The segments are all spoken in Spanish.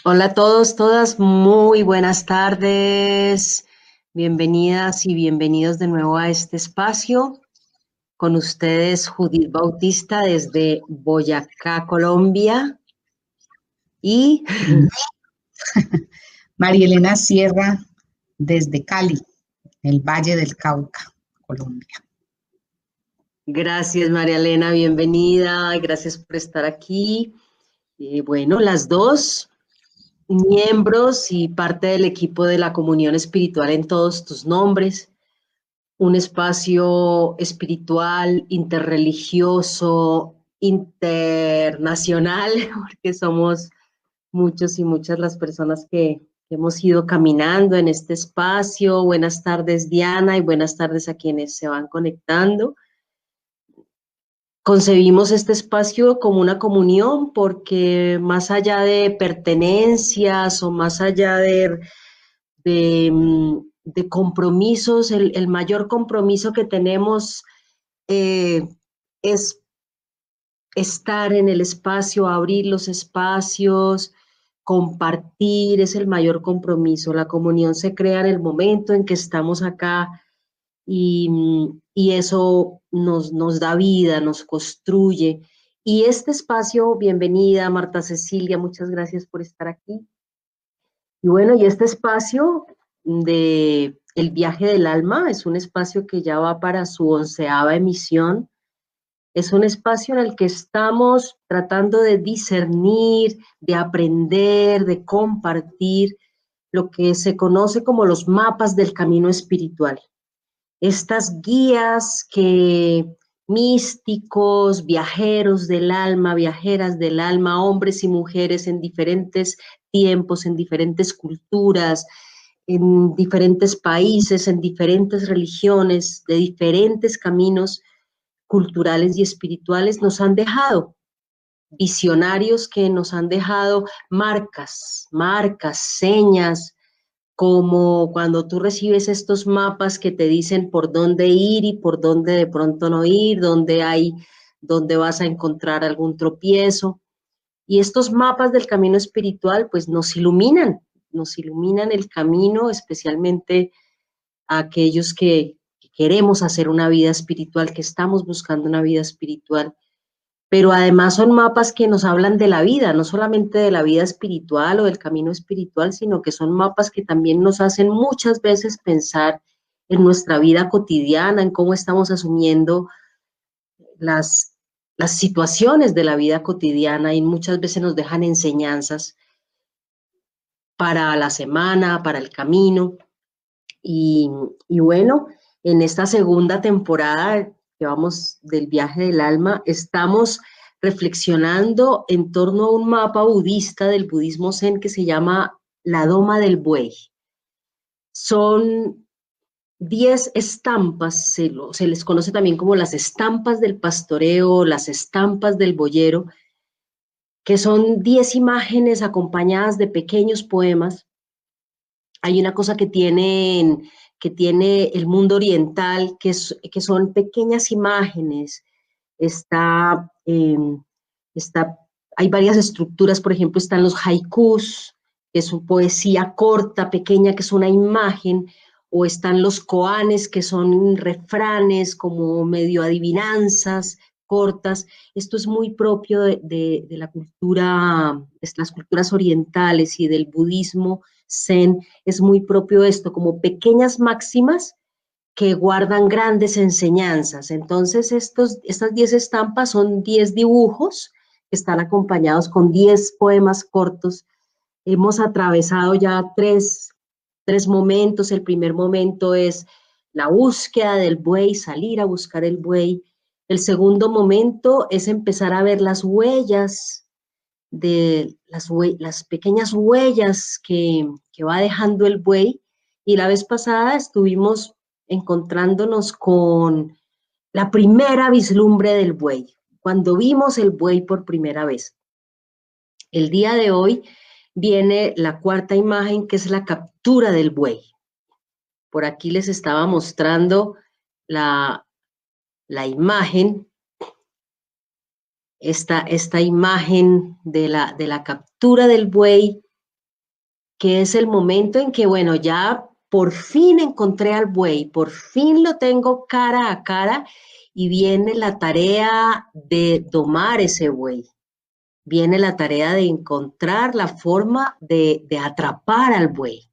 Hola a todos, todas, muy buenas tardes. Bienvenidas y bienvenidos de nuevo a este espacio. Con ustedes, Judith Bautista desde Boyacá, Colombia. Y María Elena Sierra desde Cali, el Valle del Cauca, Colombia. gracias, María Elena, bienvenida. Gracias por estar aquí. Bueno, las dos miembros y parte del equipo de la comunión espiritual en todos tus nombres. Un espacio espiritual, interreligioso, internacional, porque somos muchos y muchas las personas que hemos ido caminando en este espacio. Buenas tardes, Diana, y buenas tardes a quienes se van conectando. Concebimos este espacio como una comunión porque más allá de pertenencias o más allá de compromisos, el mayor compromiso que tenemos es estar en el espacio, abrir los espacios, compartir, es el mayor compromiso. La comunión se crea en el momento en que estamos acá y eso nos da vida, nos construye. Y este espacio, bienvenida Marta Cecilia, muchas gracias por estar aquí. Y bueno, y este espacio de El viaje del alma es un espacio que ya va para su 11ª emisión. Es un espacio en el que estamos tratando de discernir, de aprender, de compartir lo que se conoce como los mapas del camino espiritual. Estas guías que místicos, viajeros del alma, viajeras del alma, hombres y mujeres en diferentes tiempos, en diferentes culturas, en diferentes países, en diferentes religiones, de diferentes caminos culturales y espirituales nos han dejado, visionarios que nos han dejado marcas, señas, como cuando tú recibes estos mapas que te dicen por dónde ir y por dónde de pronto no ir, dónde vas a encontrar algún tropiezo. Y estos mapas del camino espiritual pues nos iluminan el camino, especialmente a aquellos que queremos hacer una vida espiritual, que estamos buscando una vida espiritual, pero además son mapas que nos hablan de la vida, no solamente de la vida espiritual o del camino espiritual, sino que son mapas que también nos hacen muchas veces pensar en nuestra vida cotidiana, en cómo estamos asumiendo las, las situaciones de la vida cotidiana y muchas veces nos dejan enseñanzas para la semana, para el camino. Y, y bueno, en esta segunda temporada que vamos del viaje del alma, estamos reflexionando en torno a un mapa budista del budismo zen que se llama la Doma del Buey. Son 10 estampas, se les conoce también como las estampas del pastoreo, las estampas del boyero, que son 10 imágenes acompañadas de pequeños poemas. Hay una cosa que tiene el mundo oriental, que son pequeñas imágenes. Está, eh, está, hay varias estructuras, por ejemplo, están los haikus, que es su poesía corta, pequeña, que es una imagen, o están los koanes, que son refranes, como medio adivinanzas cortas. Esto es muy propio de la cultura, de las culturas orientales y del budismo zen, es muy propio esto, como pequeñas máximas que guardan grandes enseñanzas. Entonces, estas 10 estampas son 10 dibujos que están acompañados con 10 poemas cortos. Hemos atravesado ya tres momentos. El primer momento es la búsqueda del buey, salir a buscar el buey. El segundo momento es empezar a ver las huellas las pequeñas huellas que va dejando el buey. Y la vez pasada estuvimos encontrándonos con la primera vislumbre del buey, cuando vimos el buey por primera vez. El día de hoy viene la cuarta imagen, que es la captura del buey. Por aquí les estaba mostrando la, la imagen, esta imagen de la captura del buey que es el momento en que, bueno, ya por fin encontré al buey, por fin lo tengo cara a cara y viene la tarea de domar ese buey. Viene la tarea de encontrar la forma de atrapar al buey.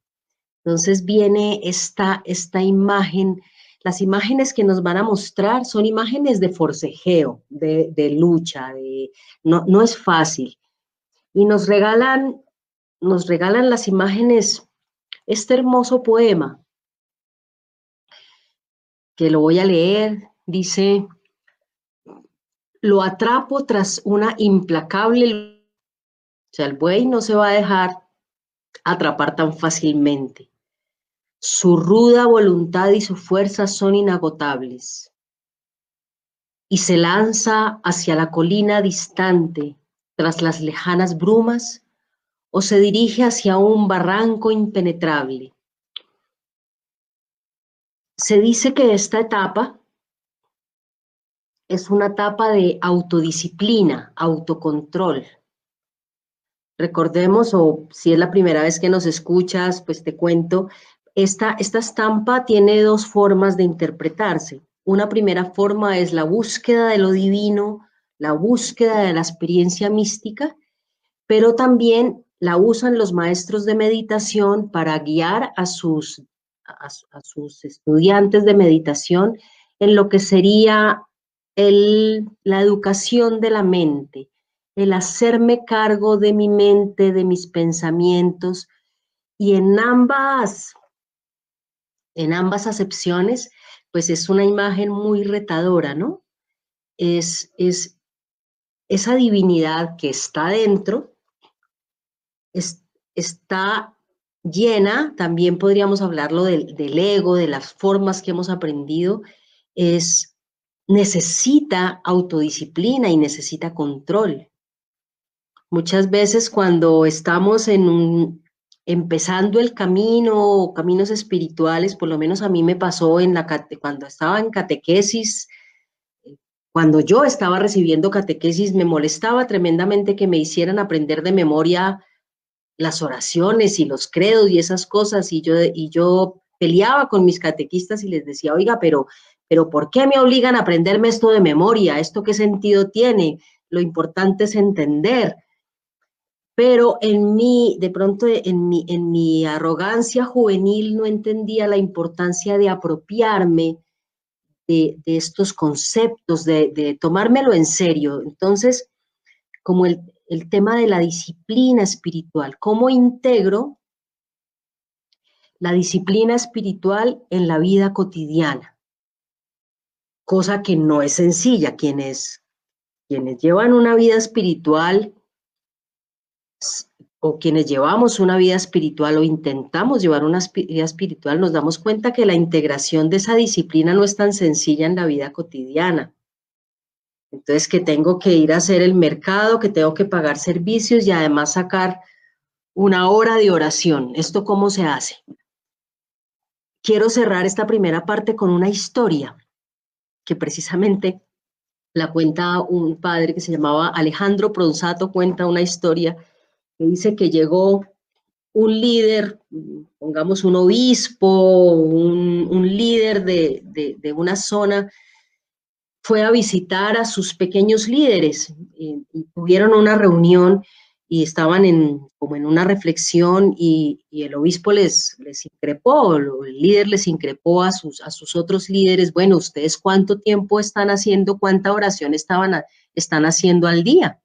Entonces viene esta imagen, las imágenes que nos van a mostrar son imágenes de forcejeo, de lucha, no es fácil. Y nos regalan las imágenes, este hermoso poema, que lo voy a leer, dice, lo atrapo tras una implacable, o sea, el buey no se va a dejar atrapar tan fácilmente. Su ruda voluntad y su fuerza son inagotables. Y se lanza hacia la colina distante, tras las lejanas brumas, o se dirige hacia un barranco impenetrable. Se dice que esta etapa es una etapa de autodisciplina, autocontrol. Recordemos, o si es la primera vez que nos escuchas, pues te cuento, esta estampa tiene dos formas de interpretarse. Una primera forma es la búsqueda de lo divino, la búsqueda de la experiencia mística, pero también la usan los maestros de meditación para guiar a sus estudiantes de meditación en lo que sería la educación de la mente, el hacerme cargo de mi mente, de mis pensamientos, y en ambas acepciones, pues es una imagen muy retadora, ¿no? Es esa divinidad que está dentro, está llena, también podríamos hablarlo del ego, de las formas que hemos aprendido, necesita autodisciplina y necesita control. Muchas veces cuando estamos empezando el camino o caminos espirituales, por lo menos a mí me pasó cuando estaba en catequesis, cuando yo estaba recibiendo catequesis, me molestaba tremendamente que me hicieran aprender de memoria las oraciones y los credos y esas cosas, y yo peleaba con mis catequistas y les decía, oiga, pero ¿por qué me obligan a aprenderme esto de memoria? ¿Esto qué sentido tiene? Lo importante es entender. Pero de pronto en mi arrogancia juvenil no entendía la importancia de apropiarme de estos conceptos, de tomármelo en serio. Entonces, como el tema de la disciplina espiritual, ¿cómo integro la disciplina espiritual en la vida cotidiana? Cosa que no es sencilla. Quienes llevan una vida espiritual o quienes llevamos una vida espiritual o intentamos llevar una vida espiritual, nos damos cuenta que la integración de esa disciplina no es tan sencilla en la vida cotidiana. Entonces, que tengo que ir a hacer el mercado, que tengo que pagar servicios y además sacar una hora de oración. ¿Esto cómo se hace? Quiero cerrar esta primera parte con una historia que precisamente la cuenta un padre que se llamaba Alejandro Pronsato, cuenta una historia que dice que llegó un líder, pongamos un obispo, un líder de una zona, fue a visitar a sus pequeños líderes y tuvieron una reunión y estaban como en una reflexión y el obispo les increpó, el líder les increpó a sus otros líderes, bueno, ¿ustedes cuánto tiempo están haciendo, cuánta oración están haciendo al día?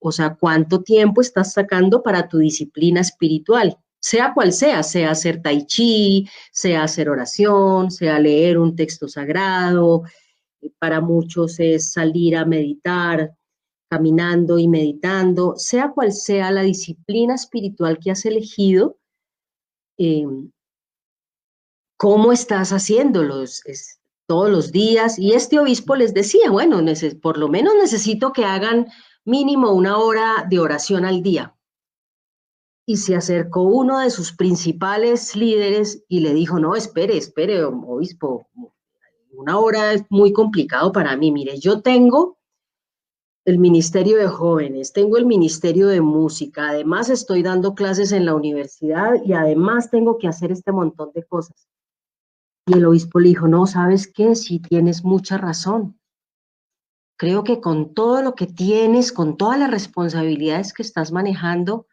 O sea, ¿cuánto tiempo estás sacando para tu disciplina espiritual? Sea cual sea hacer tai chi, sea hacer oración, sea leer un texto sagrado, para muchos es salir a meditar, caminando y meditando, sea cual sea la disciplina espiritual que has elegido, eh, ¿cómo estás haciéndolo? Todos los días. Y este obispo les decía, bueno, por lo menos necesito que hagan mínimo una hora de oración al día. Y se acercó uno de sus principales líderes y le dijo, no, espere, obispo, una hora es muy complicado para mí. Mire, yo tengo el ministerio de jóvenes, tengo el ministerio de música, además estoy dando clases en la universidad y además tengo que hacer este montón de cosas. Y el obispo le dijo, no, ¿sabes qué? Sí tienes mucha razón. Creo que con todo lo que tienes, con todas las responsabilidades que estás manejando,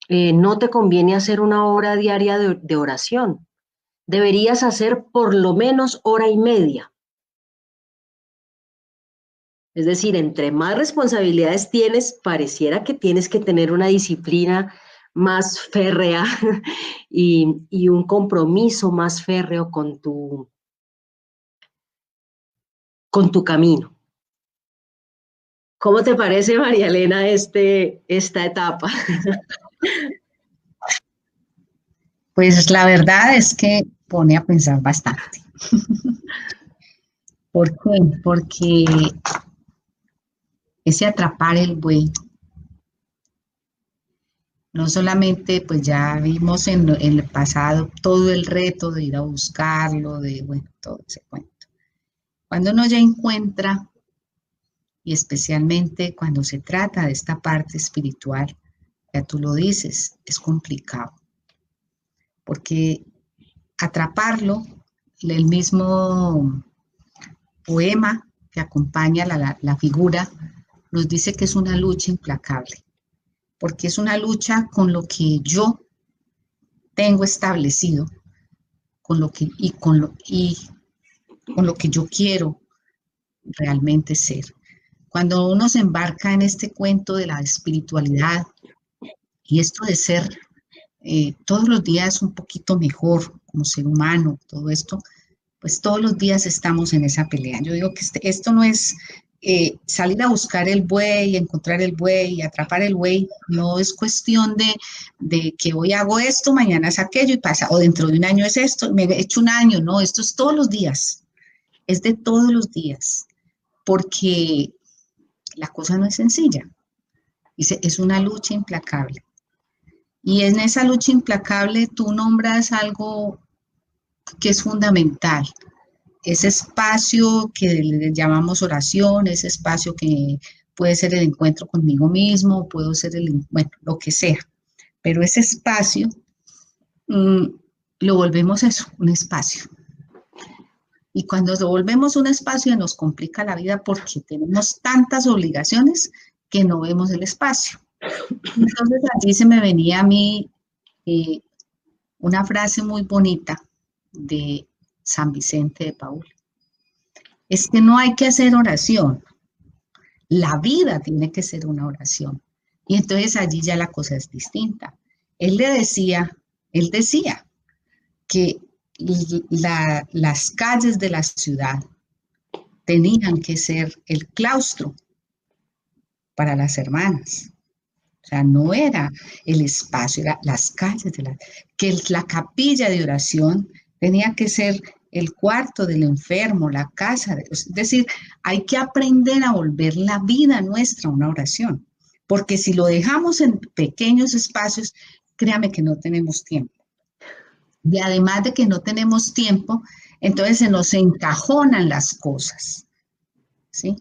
no te conviene hacer una hora diaria de oración. Deberías hacer por lo menos hora y media. Es decir, entre más responsabilidades tienes, pareciera que tienes que tener una disciplina más férrea y un compromiso más férreo con tu camino. ¿Cómo te parece, María Elena, esta etapa? Pues la verdad es que pone a pensar bastante. ¿Por qué? Porque ese atrapar el buey, no solamente pues ya vimos en el pasado todo el reto de ir a buscarlo, de bueno, todo ese cuento. Cuando uno ya encuentra, y especialmente cuando se trata de esta parte espiritual, ya tú lo dices, es complicado, porque atraparlo, el mismo poema que acompaña la figura, nos dice que es una lucha implacable, porque es una lucha con lo que yo tengo establecido, con lo que, y con lo que yo quiero realmente ser. Cuando uno se embarca en este cuento de la espiritualidad y esto de ser todos los días un poquito mejor como ser humano, todo esto, pues todos los días estamos en esa pelea. Yo digo que esto no es salir a buscar el buey, encontrar el buey, atrapar el buey, no es cuestión de que hoy hago esto, mañana es aquello y pasa, o dentro de un año es esto, me he hecho un año, no, esto es todos los días, es de todos los días, porque la cosa no es sencilla, es una lucha implacable. Y en esa lucha implacable tú nombras algo que es fundamental, ese espacio que le llamamos oración, ese espacio que puede ser el encuentro conmigo mismo, puede ser bueno, lo que sea, pero ese espacio mmm, lo volvemos eso, un espacio. Y cuando lo volvemos un espacio nos complica la vida porque tenemos tantas obligaciones que no vemos el espacio. Entonces allí se me venía a mí eh, una frase muy bonita de San Vicente de Paúl. Es que no hay que hacer oración, la vida tiene que ser una oración. Y entonces allí ya la cosa es distinta. Él decía que las calles de la ciudad tenían que ser el claustro para las hermanas. O sea, no era el espacio, era las calles que la capilla de oración tenía que ser el cuarto del enfermo, la casa. Es decir, hay que aprender a volver la vida nuestra una oración, porque si lo dejamos en pequeños espacios, créame que no tenemos tiempo. Y además de que no tenemos tiempo, entonces se nos encajonan las cosas, ¿sí?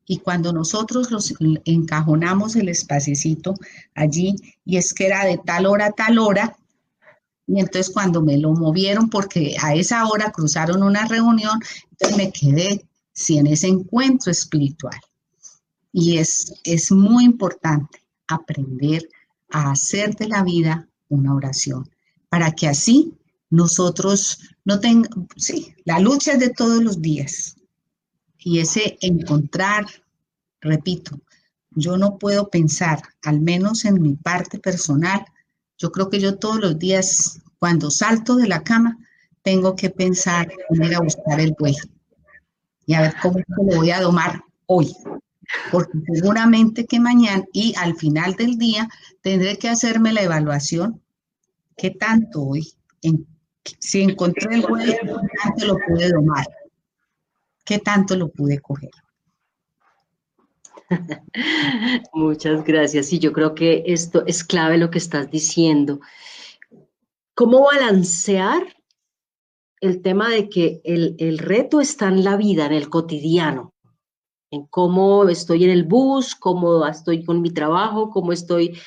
Y cuando nosotros los encajonamos el espacecito allí, y es que era de tal hora a tal hora, y entonces cuando me lo movieron, porque a esa hora cruzaron una reunión, entonces me quedé sin ese encuentro espiritual. Y es muy importante aprender a hacer de la vida una oración, para que así nosotros no tengamos, sí, la lucha es de todos los días, y ese encontrar, repito, yo no puedo pensar, al menos en mi parte personal, yo creo que yo todos los días, cuando salto de la cama, tengo que pensar en ir a buscar el buey y a ver cómo lo voy a domar hoy, porque seguramente que mañana y al final del día tendré que hacerme la evaluación, qué tanto hoy, si encontré el buey, qué tanto lo pude domar, qué tanto lo pude coger. Muchas gracias. Y yo creo que esto es clave lo que estás diciendo. ¿Cómo balancear el tema de que el reto está en la vida, en el cotidiano? en cómo estoy en el bus, cómo estoy con mi trabajo, cómo estoy,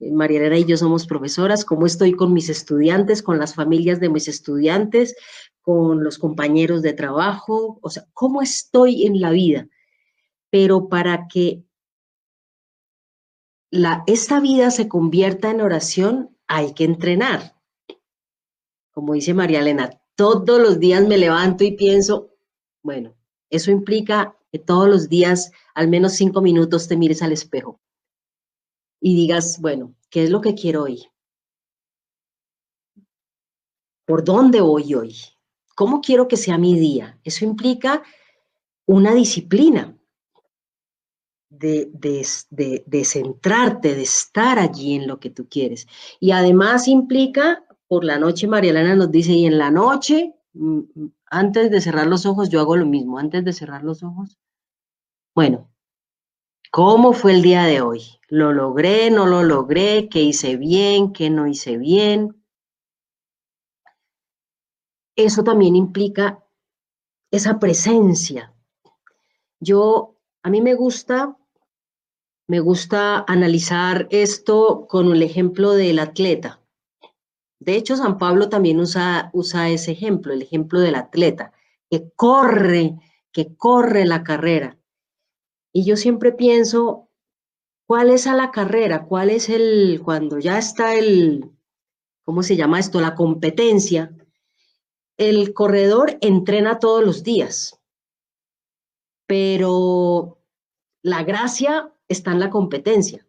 María Elena y yo somos profesoras, cómo estoy con mis estudiantes, con las familias de mis estudiantes, con los compañeros de trabajo, o sea, cómo estoy en la vida. Pero para que esta vida se convierta en oración, hay que entrenar. Como dice María Elena, todos los días me levanto y pienso, bueno, eso implica que todos los días, al menos 5 minutos, te mires al espejo y digas, bueno, ¿qué es lo que quiero hoy? ¿Por dónde voy hoy? ¿Cómo quiero que sea mi día? Eso implica una disciplina de centrarte, de estar allí en lo que tú quieres. Y además implica, por la noche, María Elena nos dice, y en la noche, antes de cerrar los ojos, yo hago lo mismo, antes de cerrar los ojos. Bueno, ¿cómo fue el día de hoy? ¿Lo logré, no lo logré? ¿Qué hice bien, qué no hice bien? Eso también implica esa presencia. A mí me gusta analizar esto con el ejemplo del atleta. De hecho, San Pablo también usa ese ejemplo, el ejemplo del atleta, que corre la carrera. Y yo siempre pienso, ¿cuál es a la carrera? ¿Cuál es cuando ya está ¿cómo se llama esto? La competencia. El corredor entrena todos los días, pero la gracia está en la competencia.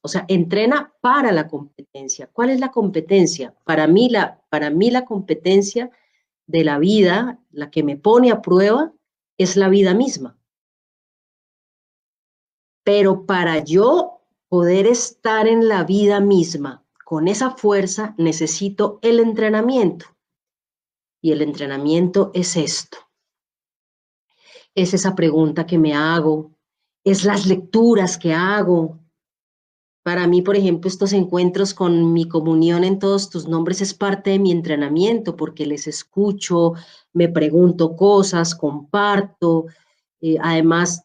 O sea, entrena para la competencia. ¿Cuál es la competencia? Para mí la competencia de la vida, la que me pone a prueba, es la vida misma. Pero para yo poder estar en la vida misma con esa fuerza, necesito el entrenamiento. Y el entrenamiento es esto. Es esa pregunta que me hago, es las lecturas que hago. Para mí, por ejemplo, estos encuentros con mi comunión en todos tus nombres es parte de mi entrenamiento porque les escucho, me pregunto cosas, comparto. Además,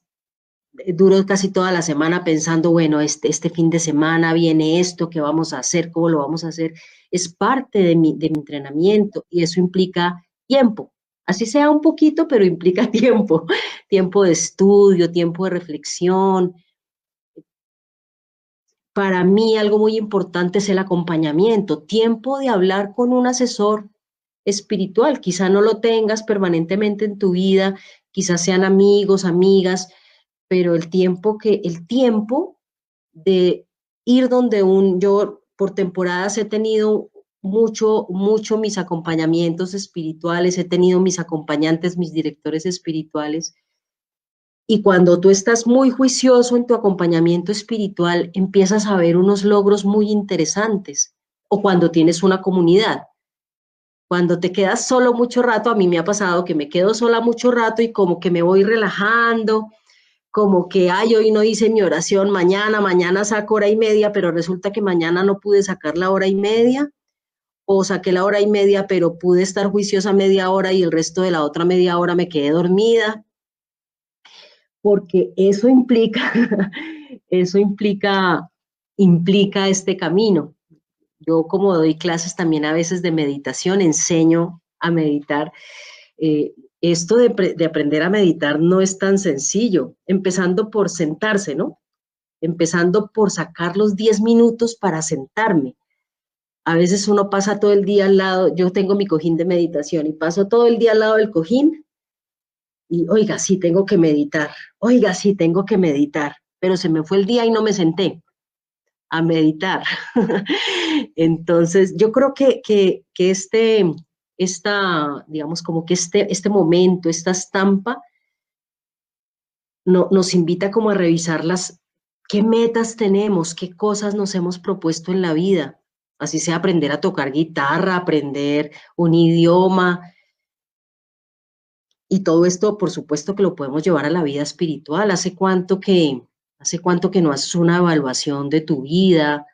duro casi toda la semana pensando, bueno, este fin de semana viene esto, ¿qué vamos a hacer? ¿Cómo lo vamos a hacer? Es parte de mi entrenamiento y eso implica tiempo. Así sea un poquito, pero implica tiempo, tiempo de estudio, tiempo de reflexión. Para mí algo muy importante es el acompañamiento, tiempo de hablar con un asesor espiritual. Quizá no lo tengas permanentemente en tu vida, quizás sean amigos, amigas, pero el tiempo de ir donde yo por temporadas he tenido mucho mis acompañamientos espirituales, he tenido mis acompañantes, mis directores espirituales, y cuando tú estás muy juicioso en tu acompañamiento espiritual, empiezas a ver unos logros muy interesantes. O cuando tienes una comunidad. Cuando te quedas solo mucho rato, a mí me ha pasado que me quedo sola mucho rato y como que me voy relajando, como que, ay, hoy no hice mi oración, mañana saco hora y media, pero resulta que mañana no pude sacar la hora y media, o saqué la hora y media, pero pude estar juiciosa media hora y el resto de la otra media hora me quedé dormida. Porque eso implica, eso implica este camino. Yo como doy clases también a veces de meditación, enseño a meditar. Esto de aprender a meditar no es tan sencillo, empezando por sentarse, ¿no? Empezando por sacar los 10 minutos para sentarme. A veces uno pasa todo el día al lado, yo tengo mi cojín de meditación y paso todo el día al lado del cojín y oiga, sí, tengo que meditar, oiga, sí, tengo que meditar, pero se me fue el día y no me senté a meditar. Entonces, yo creo que digamos, como que este momento, esta estampa, nos invita como a revisar qué metas tenemos, qué cosas nos hemos propuesto en la vida. Así sea aprender a tocar guitarra, aprender un idioma, y todo esto, por supuesto, que lo podemos llevar a la vida espiritual. Hace cuánto que no haces una evaluación de tu vida,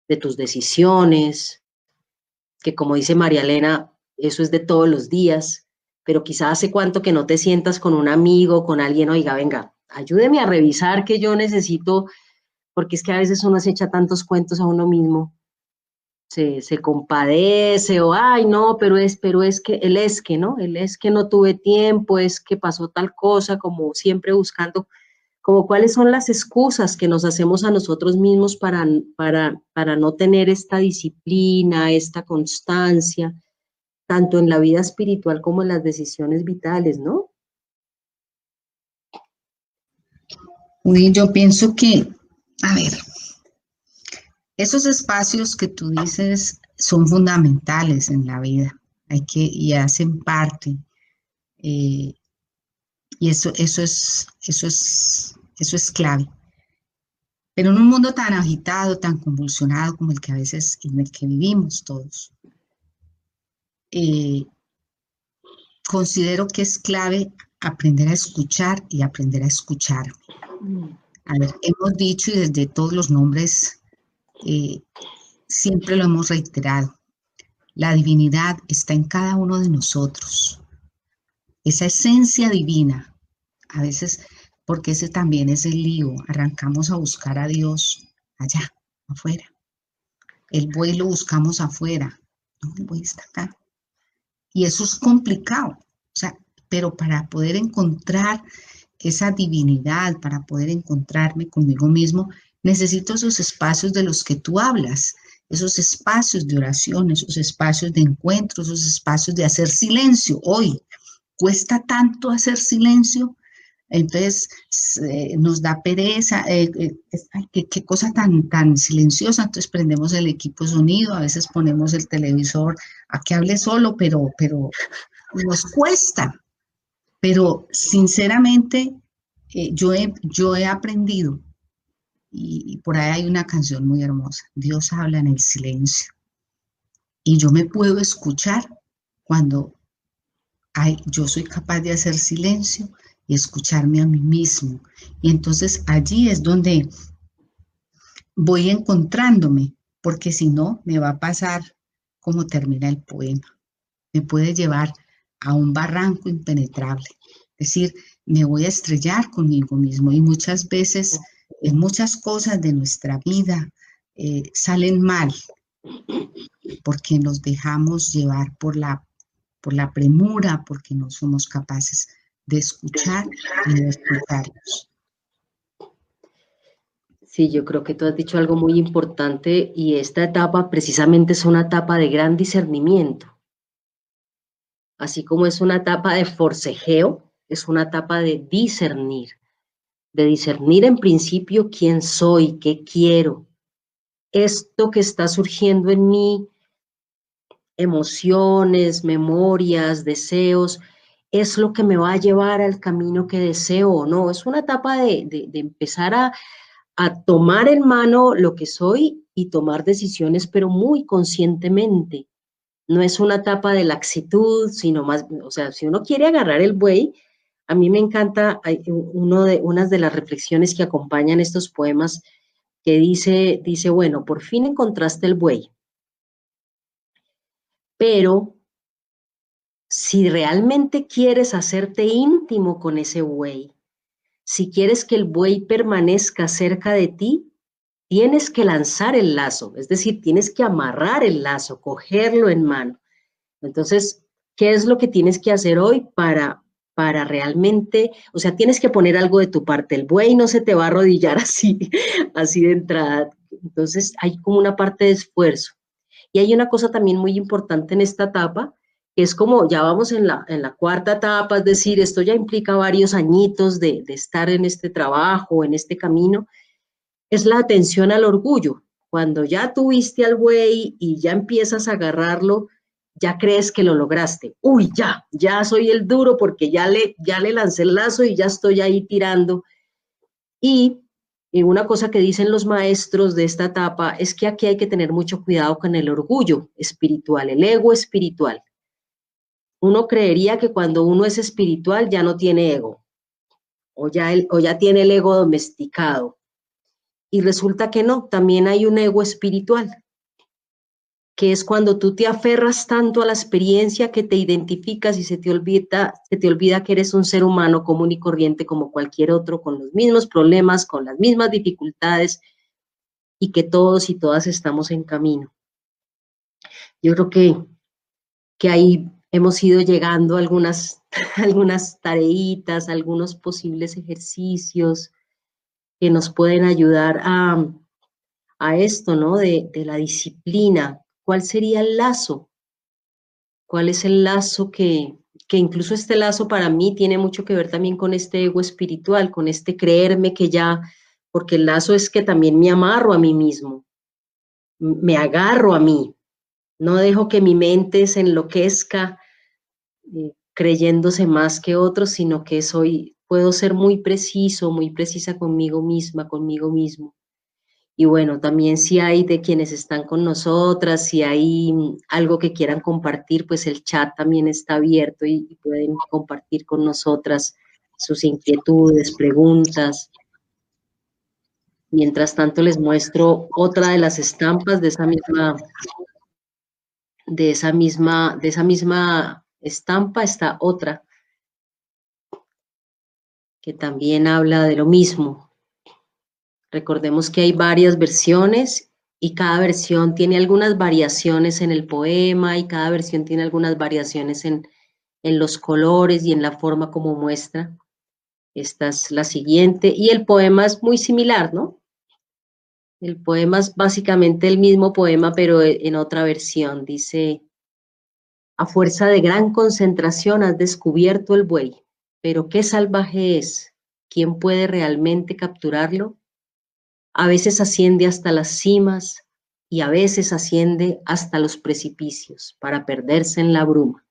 de tus decisiones, que como dice María Elena, eso es de todos los días, pero quizá hace cuánto que no te sientas con un amigo, con alguien, oiga, venga, ayúdeme a revisar que yo necesito, porque es que a veces uno se echa tantos cuentos a uno mismo, se compadece o, ay, no, pero es que, ¿no? El es que no tuve tiempo, es que pasó tal cosa, como siempre buscando, como cuáles son las excusas que nos hacemos a nosotros mismos para no tener esta disciplina, esta constancia, tanto en la vida espiritual como en las decisiones vitales, ¿no? Y yo pienso que, a ver, esos espacios que tú dices son fundamentales en la vida, y hacen parte, eh, y eso es clave. Pero en un mundo tan agitado, tan convulsionado como el que a veces en el que vivimos todos, eh, considero que es clave aprender a escuchar y aprender a escucharme. A ver, hemos dicho y desde todos los nombres eh, siempre lo hemos reiterado, la divinidad está en cada uno de nosotros, esa esencia divina. A veces, porque ese también es el lío, arrancamos a buscar a Dios allá, afuera. El buey lo buscamos afuera, no, el buey está acá. Y eso es complicado, o sea, pero para poder encontrar esa divinidad, para poder encontrarme conmigo mismo, necesito esos espacios de los que tú hablas, esos espacios de oración, esos espacios de encuentro, esos espacios de hacer silencio. Hoy cuesta tanto hacer silencio, entonces nos da pereza, ay, qué cosa tan silenciosa, entonces prendemos el equipo de sonido, a veces ponemos el televisor a que hable solo, pero nos cuesta. Pero sinceramente, yo he aprendido, y por ahí hay una canción muy hermosa, Dios habla en el silencio, y yo me puedo escuchar cuando yo soy capaz de hacer silencio y escucharme a mí mismo. Y entonces allí es donde voy encontrándome, porque si no, me va a pasar como termina el poema. Me puede llevar a un barranco impenetrable. Es decir, me voy a estrellar conmigo mismo y muchas veces en muchas cosas de nuestra vida salen mal porque nos dejamos llevar por la premura, porque no somos capaces de escuchar y de escucharnos. Sí, yo creo que tú has dicho algo muy importante y esta etapa precisamente es una etapa de gran discernimiento, así como es una etapa de forcejeo, es una etapa de discernir en principio quién soy, qué quiero, esto que está surgiendo en mí, emociones, memorias, deseos, es lo que me va a llevar al camino que deseo o no. Es una etapa de empezar a tomar en mano lo que soy y tomar decisiones, pero muy conscientemente. No es una etapa de laxitud, sino más, o sea, si uno quiere agarrar el buey, a mí me encanta unas de las reflexiones que acompañan estos poemas que dice, bueno, por fin encontraste el buey, pero si realmente quieres hacerte íntimo con ese buey, si quieres que el buey permanezca cerca de ti, tienes que lanzar el lazo, es decir, tienes que amarrar el lazo, cogerlo en mano. Entonces, ¿qué es lo que tienes que hacer hoy para realmente, o sea, tienes que poner algo de tu parte, el buey no se te va a arrodillar así, así de entrada. Entonces, hay como una parte de esfuerzo. Y hay una cosa también muy importante en esta etapa, que es como ya vamos en la cuarta etapa, es decir, esto ya implica varios añitos de estar en este trabajo, en este camino, es la atención al orgullo. Cuando ya tuviste al buey y ya empiezas a agarrarlo, ya crees que lo lograste. Uy, ya soy el duro porque ya le lancé el lazo y ya estoy ahí tirando. Y una cosa que dicen los maestros de esta etapa es que aquí hay que tener mucho cuidado con el orgullo espiritual, el ego espiritual. Uno creería que cuando uno es espiritual ya no tiene ego o ya tiene el ego domesticado. Y resulta que no, también hay un ego espiritual. que es cuando tú te aferras tanto a la experiencia que te identificas y se te olvida que eres un ser humano común y corriente como cualquier otro, con los mismos problemas, con las mismas dificultades, y que todos y todas estamos en camino. Yo creo que ahí hemos ido llegando a algunas, algunas tareitas, algunos posibles ejercicios que nos pueden ayudar a esto, ¿no? De la disciplina. ¿Cuál sería el lazo? ¿Cuál es el lazo que incluso este lazo para mí tiene mucho que ver también con este ego espiritual, con este creerme que ya, porque el lazo es que también me amarro a mí mismo, me agarro a mí, no dejo que mi mente se enloquezca creyéndose más que otros, sino que puedo ser muy preciso, muy precisa conmigo misma, conmigo mismo. Y bueno, también si hay de quienes están con nosotras, si hay algo que quieran compartir, pues el chat también está abierto y pueden compartir con nosotras sus inquietudes, preguntas. Mientras tanto, les muestro otra de las estampas de esa misma estampa está otra que también habla de lo mismo. Recordemos que hay varias versiones y cada versión tiene algunas variaciones en el poema y cada versión tiene algunas variaciones en los colores y en la forma como muestra. Esta es la siguiente y el poema es muy similar, ¿no? El poema es básicamente el mismo poema, pero en otra versión. Dice, a fuerza de gran concentración has descubierto el buey, pero qué salvaje es. ¿Quién puede realmente capturarlo? A veces asciende hasta las cimas y a veces asciende hasta los precipicios para perderse en la bruma.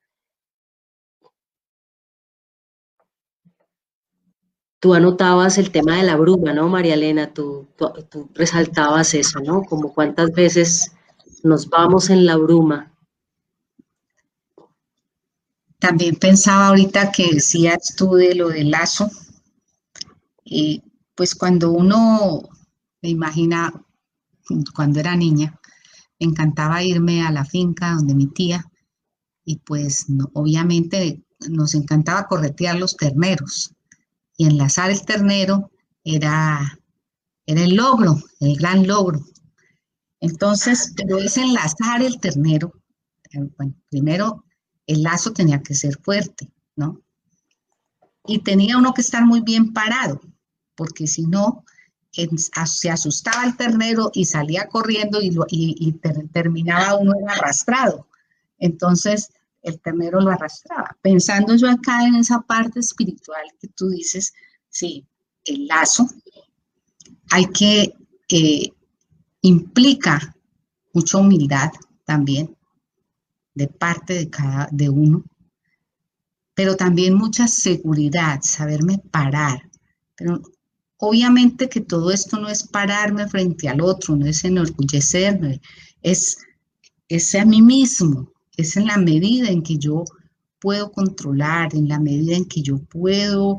Tú anotabas el tema de la bruma, ¿no, María Elena? Tú resaltabas eso, ¿no? Como cuántas veces nos vamos en la bruma. También pensaba ahorita que decías tú de lo del lazo, pues cuando uno, me imagina, cuando era niña, me encantaba irme a la finca donde mi tía y pues obviamente nos encantaba corretear los terneros y enlazar el ternero era el logro, el gran logro. Entonces, pero es enlazar el ternero. Bueno, primero el lazo tenía que ser fuerte, ¿no? Y tenía uno que estar muy bien parado, porque si no, se asustaba el ternero y salía corriendo terminaba uno arrastrado. Entonces, el ternero lo arrastraba. Pensando yo acá en esa parte espiritual que tú dices, sí, el lazo hay que implica mucha humildad también de parte de uno, pero también mucha seguridad, saberme parar. Pero obviamente que todo esto no es pararme frente al otro, no es enorgullecerme, es a mí mismo, es en la medida en que yo puedo controlar, en la medida en que yo puedo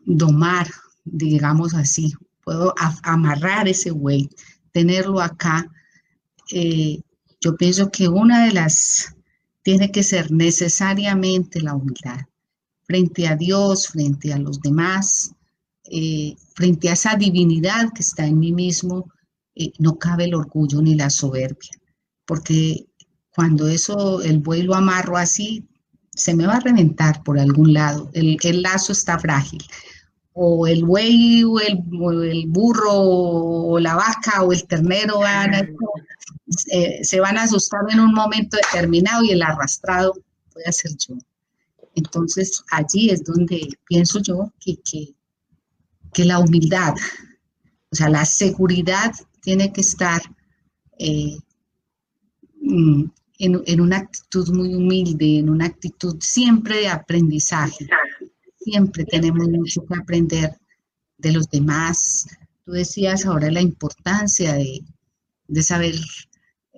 domar, digamos así, puedo amarrar ese buey, tenerlo acá. Yo pienso que una de las tiene que ser necesariamente la humildad frente a Dios, frente a los demás, frente a esa divinidad que está en mí mismo, no cabe el orgullo ni la soberbia, porque cuando el buey lo amarro así, se me va a reventar por algún lado, el lazo está frágil, o el buey, o el burro, o la vaca, o el ternero se van a asustar en un momento determinado y el arrastrado puede ser yo. Entonces, allí es donde pienso yo que la humildad, o sea, la seguridad tiene que estar en una actitud muy humilde, en una actitud siempre de aprendizaje. Siempre tenemos mucho que aprender de los demás. Tú decías ahora la importancia de saber,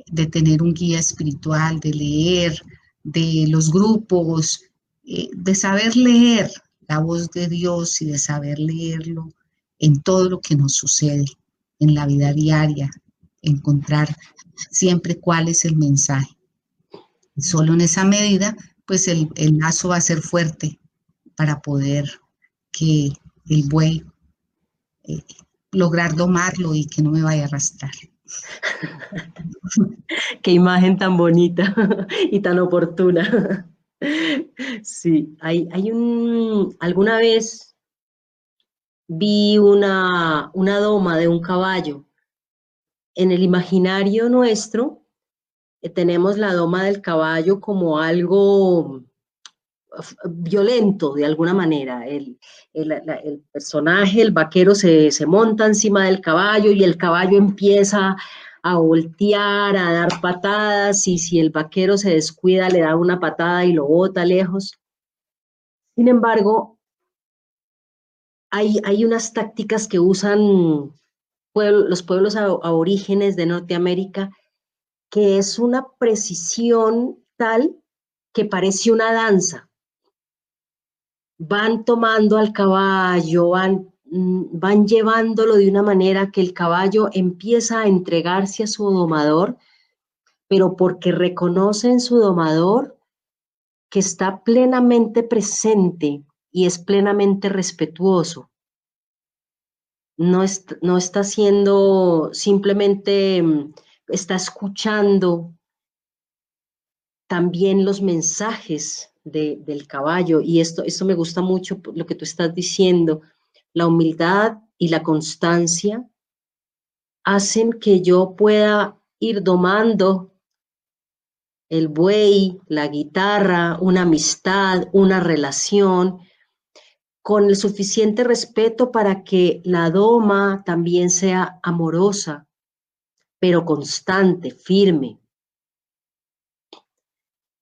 de tener un guía espiritual, de leer, de los grupos, de saber leer la voz de Dios y de saber leerlo en todo lo que nos sucede en la vida diaria. encontrar siempre cuál es el mensaje. Y solo en esa medida, pues el lazo va a ser fuerte para poder que el buey eh, lograr domarlo y que no me vaya a arrastrar. Qué imagen tan bonita y tan oportuna. Sí, alguna vez vi una doma de un caballo. En el imaginario nuestro tenemos la doma del caballo como algo violento de alguna manera. El personaje, el vaquero, se monta encima del caballo y el caballo empieza a voltear, a dar patadas, y si el vaquero se descuida, le da una patada y lo bota lejos. Sin embargo, hay unas tácticas que usan los pueblos aborígenes de Norteamérica, que es una precisión tal que parece una danza. Van tomando al caballo, van llevándolo de una manera que el caballo empieza a entregarse a su domador, pero porque reconoce en su domador que está plenamente presente y es plenamente respetuoso. No está siendo simplemente, está escuchando también los mensajes del caballo. Y esto me gusta mucho, lo que tú estás diciendo. La humildad y la constancia hacen que yo pueda ir domando el buey, la guitarra, una amistad, una relación, con el suficiente respeto para que la doma también sea amorosa, pero constante, firme,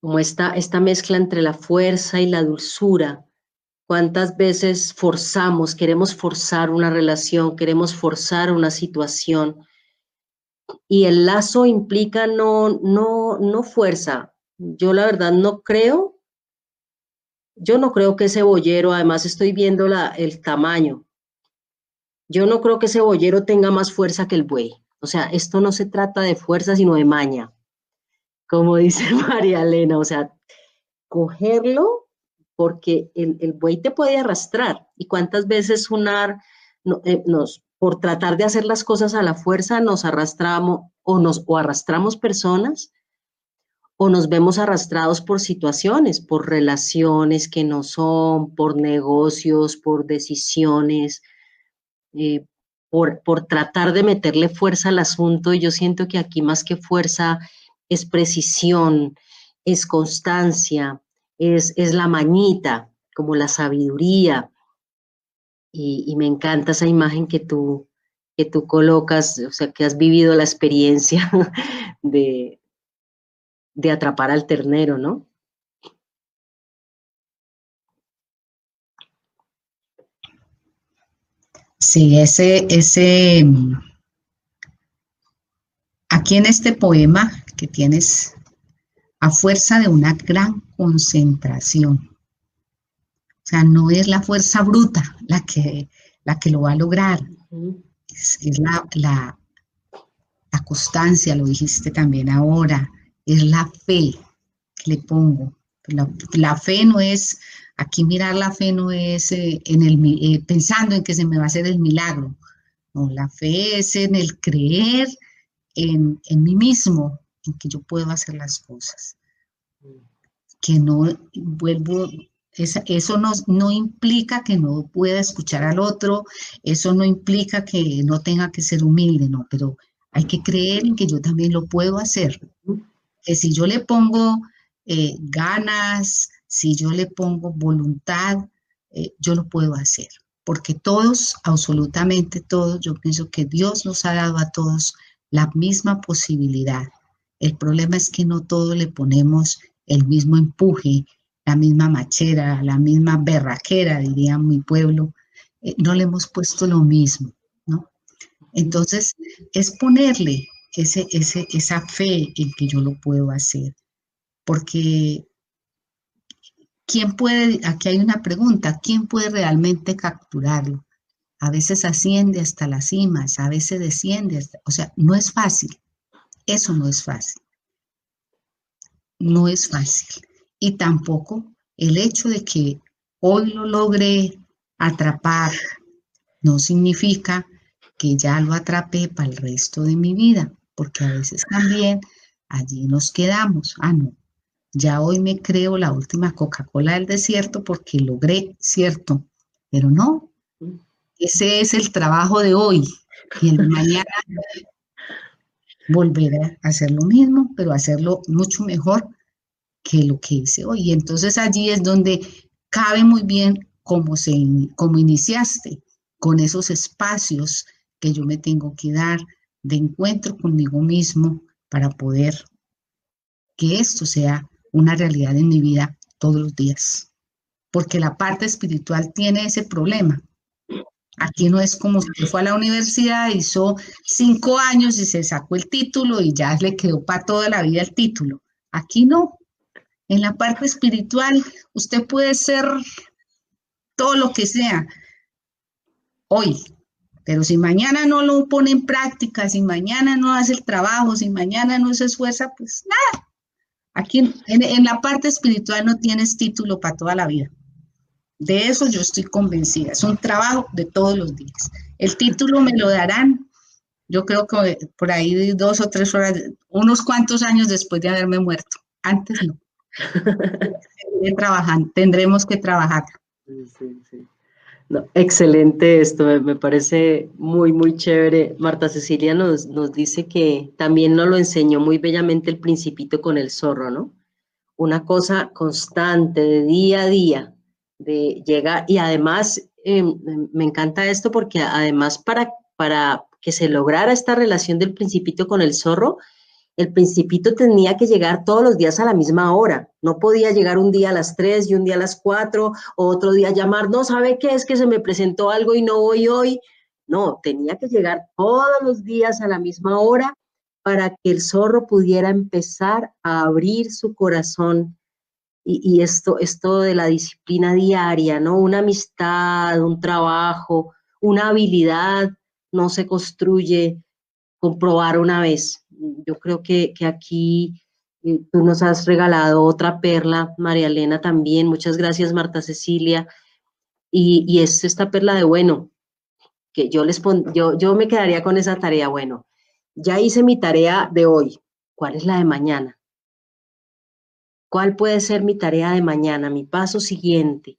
como esta mezcla entre la fuerza y la dulzura. ¿Cuántas veces queremos forzar una relación, queremos forzar una situación? Y el lazo implica no fuerza. Yo la verdad yo no creo que ese boyero, además estoy viendo el tamaño, yo no creo que ese boyero tenga más fuerza que el buey. O sea, esto no se trata de fuerza, sino de maña, como dice María Elena. O sea, cogerlo porque el buey te puede arrastrar. ¿Y cuántas veces por tratar de hacer las cosas a la fuerza, nos arrastramos o arrastramos personas o nos vemos arrastrados por situaciones, por relaciones que no son, por negocios, por decisiones, eh, por tratar de meterle fuerza al asunto? Y yo siento que aquí más que fuerza es precisión, es constancia, es la mañita, como la sabiduría. Y me encanta esa imagen que tú colocas, o sea, que has vivido la experiencia de, de atrapar al ternero, ¿no? Sí, aquí en este poema que tienes, a fuerza de una gran concentración, o sea, no es la fuerza bruta la que lo va a lograr, Ujú. es la constancia, lo dijiste también ahora, es la fe que le pongo. La fe no es, aquí mirar la fe no es pensando en que se me va a hacer el milagro. No, la fe es en el creer en mí mismo, en que yo puedo hacer las cosas. Que no vuelvo, eso no implica que no pueda escuchar al otro, eso no implica que no tenga que ser humilde, no, pero hay que creer en que yo también lo puedo hacer. Que si yo le pongo ganas, si yo le pongo voluntad, yo lo puedo hacer. Porque todos, absolutamente todos, yo pienso que Dios nos ha dado a todos la misma posibilidad. El problema es que no todos le ponemos el mismo empuje, la misma machera, la misma berraquera, diría mi pueblo. No le hemos puesto lo mismo, ¿no? Entonces, es ponerle esa fe en que yo lo puedo hacer. Porque, ¿quién puede, aquí hay una pregunta, ¿quién puede realmente capturarlo? a veces asciende hasta las cimas, a veces desciende, o sea, no es fácil, eso no es fácil, no es fácil. Y tampoco el hecho de que hoy lo logre atrapar no significa que ya lo atrapé para el resto de mi vida, porque a veces también allí nos quedamos. Ah, no, ya hoy me creo la última Coca-Cola del desierto porque logré, cierto, pero no, ese es el trabajo de hoy y el de mañana volver a hacer lo mismo, pero hacerlo mucho mejor que lo que hice hoy. Y entonces allí es donde cabe muy bien cómo iniciaste, con esos espacios que yo me tengo que dar de encuentro conmigo mismo para poder que esto sea una realidad en mi vida todos los días. Porque la parte espiritual tiene ese problema. Aquí no es como si usted fue a la universidad, hizo 5 años y se sacó el título y ya le quedó para toda la vida el título. Aquí no. En la parte espiritual, usted puede ser todo lo que sea hoy, pero si mañana no lo pone en práctica, si mañana no hace el trabajo, si mañana no se esfuerza, pues nada. Aquí en la parte espiritual no tienes título para toda la vida. De eso yo estoy convencida. Es un trabajo de todos los días. El título me lo darán, yo creo que por ahí de 2 o 3 horas, unos cuantos años después de haberme muerto. Antes no. Tendremos que trabajar. Sí, sí. No, excelente esto, me parece muy, muy chévere. Marta Cecilia nos dice que también nos lo enseñó muy bellamente el Principito con el zorro, ¿no? Una cosa constante, de día a día, de llegar, y además me encanta esto porque además para que se lograra esta relación del Principito con el zorro, el Principito tenía que llegar todos los días a la misma hora. No podía llegar un día a las 3 y un día a las 4, o otro día llamar, no, ¿sabe qué? Es que se me presentó algo y no voy hoy. No, tenía que llegar todos los días a la misma hora para que el zorro pudiera empezar a abrir su corazón. Y esto de la disciplina diaria, ¿no? Una amistad, un trabajo, una habilidad no se construye con probar una vez. Yo creo que aquí tú nos has regalado otra perla, María Elena también. Muchas gracias, Marta Cecilia. Y es esta perla de bueno, que yo me quedaría con esa tarea. Bueno, ya hice mi tarea de hoy. ¿Cuál es la de mañana? ¿Cuál puede ser mi tarea de mañana? Mi paso siguiente.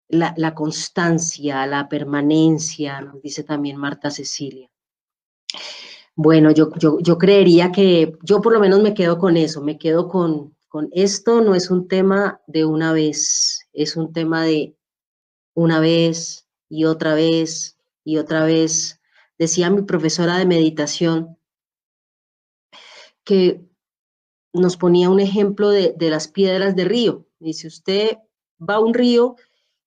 La constancia, la permanencia, nos dice también Marta Cecilia. Bueno, yo creería que yo por lo menos me quedo con eso, me quedo con esto, no es un tema de una vez, es un tema de una vez y otra vez y otra vez. Decía mi profesora de meditación que nos ponía un ejemplo de las piedras de río. Dice, usted va a un río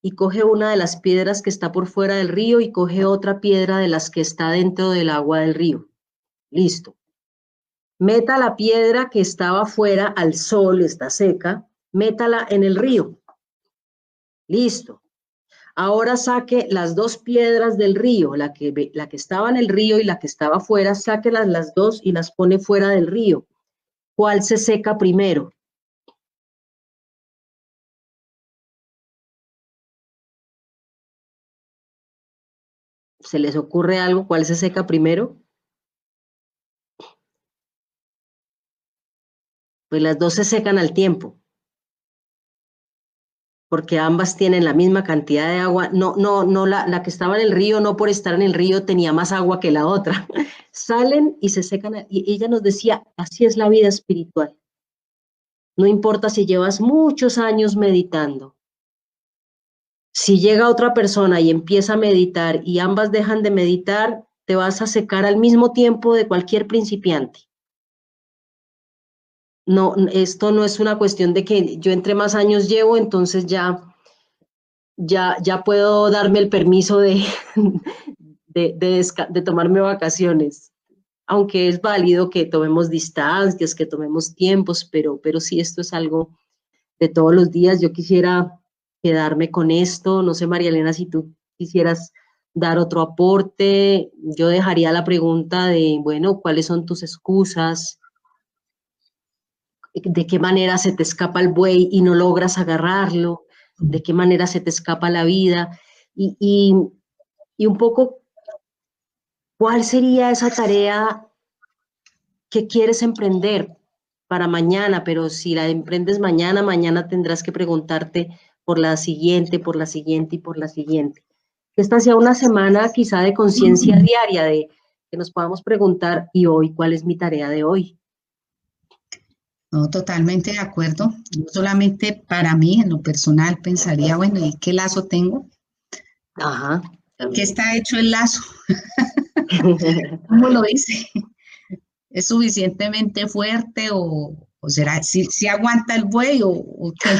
y coge una de las piedras que está por fuera del río y coge otra piedra de las que está dentro del agua del río. Listo. Meta la piedra que estaba fuera al sol, está seca, métala en el río. Listo. Ahora saque las dos piedras del río, la que estaba en el río y la que estaba fuera, sáquelas las dos y las pone fuera del río. ¿Cuál se seca primero? ¿Se les ocurre algo? ¿Cuál se seca primero? Pues las dos se secan al tiempo, porque ambas tienen la misma cantidad de agua. No, la que estaba en el río, no por estar en el río tenía más agua que la otra. Salen y se secan. Y ella nos decía, así es la vida espiritual. No importa si llevas muchos años meditando. Si llega otra persona y empieza a meditar y ambas dejan de meditar, te vas a secar al mismo tiempo de cualquier principiante. No, esto no es una cuestión de que yo entre más años llevo, entonces ya puedo darme el permiso de tomarme vacaciones. Aunque es válido que tomemos distancias, que tomemos tiempos, pero sí esto es algo de todos los días. Yo quisiera quedarme con esto. No sé, María Elena, si tú quisieras dar otro aporte. Yo dejaría la pregunta de, bueno, ¿cuáles son tus excusas? ¿De qué manera se te escapa el buey y no logras agarrarlo? ¿De qué manera se te escapa la vida? Y un poco, ¿cuál sería esa tarea que quieres emprender para mañana? Pero si la emprendes mañana, mañana tendrás que preguntarte por la siguiente, por la siguiente y por la siguiente. Esta sea una semana quizá de conciencia diaria, de que nos podamos preguntar, ¿y hoy cuál es mi tarea de hoy? No, totalmente de acuerdo. Yo solamente para mí, en lo personal, pensaría, bueno, ¿y qué lazo tengo? Ajá, ¿Qué también. está hecho el lazo? ¿Cómo lo hice? ¿Es suficientemente fuerte o será si aguanta el buey o qué?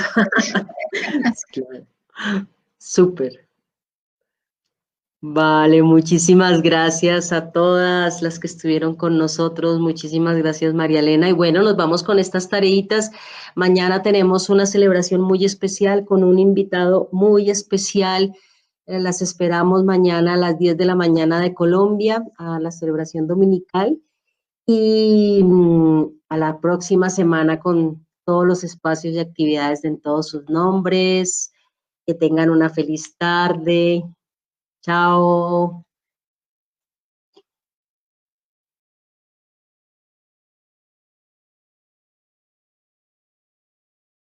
Claro. Súper. Vale, muchísimas gracias a todas las que estuvieron con nosotros. Muchísimas gracias, María Elena. Y bueno, nos vamos con estas tareitas. Mañana tenemos una celebración muy especial con un invitado muy especial. Las esperamos mañana a las 10 de la mañana de Colombia, a la celebración dominical. Y a la próxima semana con todos los espacios y actividades en todos sus nombres. Que tengan una feliz tarde. Chao.